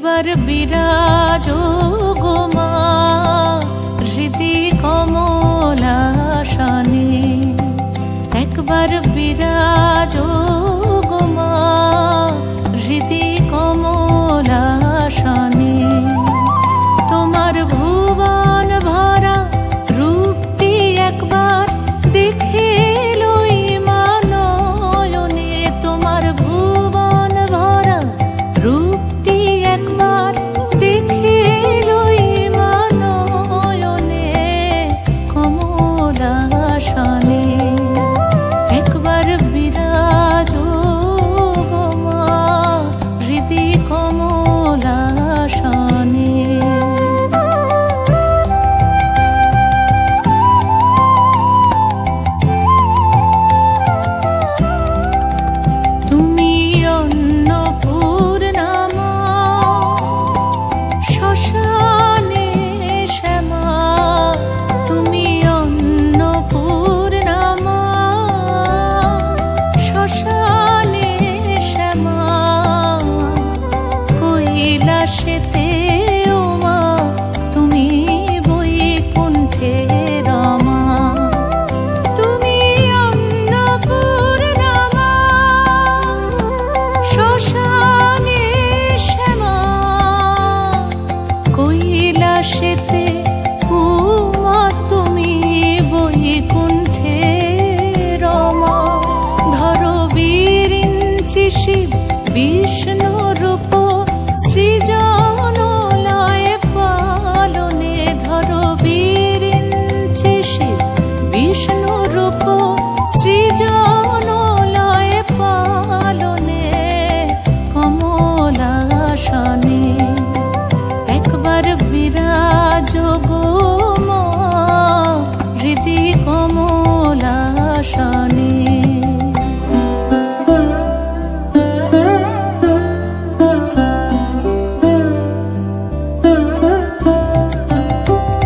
একবার বিরাজো গো মা হৃদি কমলাসনে, একবার বিরাজো গো মা হৃদি কমলাসনে। তোমার ভুবন ভরা রূপটি একবার দেখে লই মা নয়নে, তোমার ভুবন ভরা রূপটি একবার দেখে লই মা নয়নে কমলাসনে। একবার বিরাজো গো মা হৃদি কমলাসনে। তুমি অন্নপূর্ণা মা শ্মশানে শ্যামা, তুমি অন্নপূর্ণা মা শ্মশানে শ্যামা। কৈলাসেতে ও মা তুমি বৈকুণ্ঠে রমা, তুমি অন্নপূর্ণা মা শ্মশানে শ্যামা। কৈলাসেতে ও মা তুমি বৈকুণ্ঠে রমা। ধরো বিরিঞ্চি শিব বিষ্ণু রূপ সৃজন লয় পালনে, ধরো বিরিঞ্চি শিব বিষ্ণু রূপ সৃজন লয় পালনে কমলাসনে। একবার বিরাজো গো মা হৃদি কমলাসনে।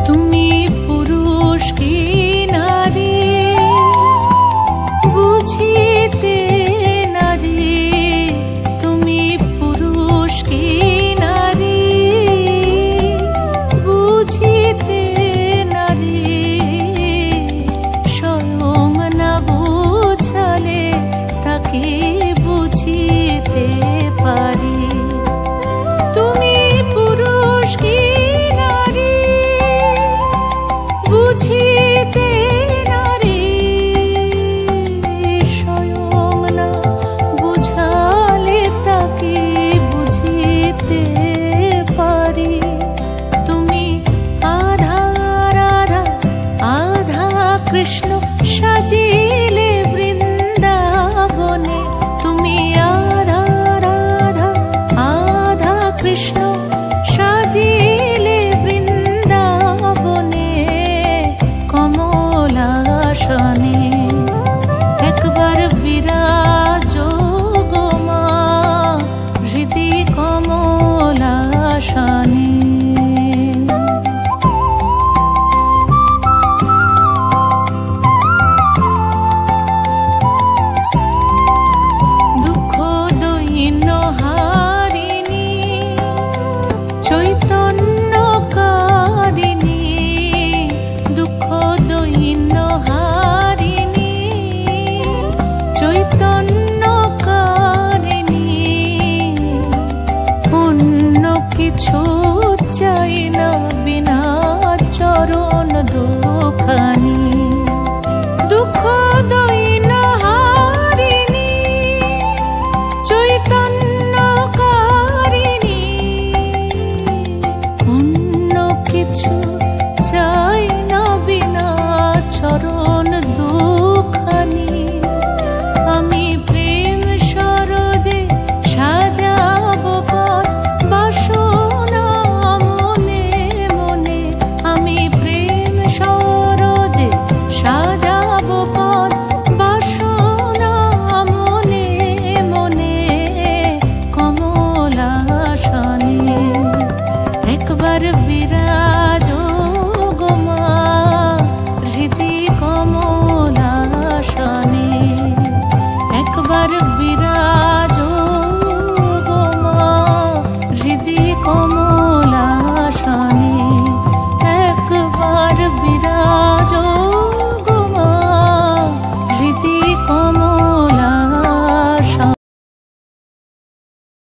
তুমি পুরুষ কি নারী বুঝিতে নারী, তুমি পুরুষ কি নারী বুঝিতে নারী। স্বয়ং না বুঝালে তাকে বুঝিতে পারি। তুমি পুরুষ কি নারী বুঝিতে নারী, স্বয়ং না বুঝালে তাকে বুঝিতে পারি। তুমি আধা রাধা আধা কৃষ্ণ সাজিলে বৃন্দাবনে, তুমি আধা রাধা আধা কৃষ্ণ সাজিলে বৃন্দাবনে কমলাসনে। একবার বিরাজো গো মা হৃদি কমলাসনে। দুঃখ দৈন্য হারিণী চৈতন্যকারিণী, দুঃখ দৈন্য হারিণী চৈতন্যকারিণী। অন্য কিছু চাই না বিনা চরণ দুখানি।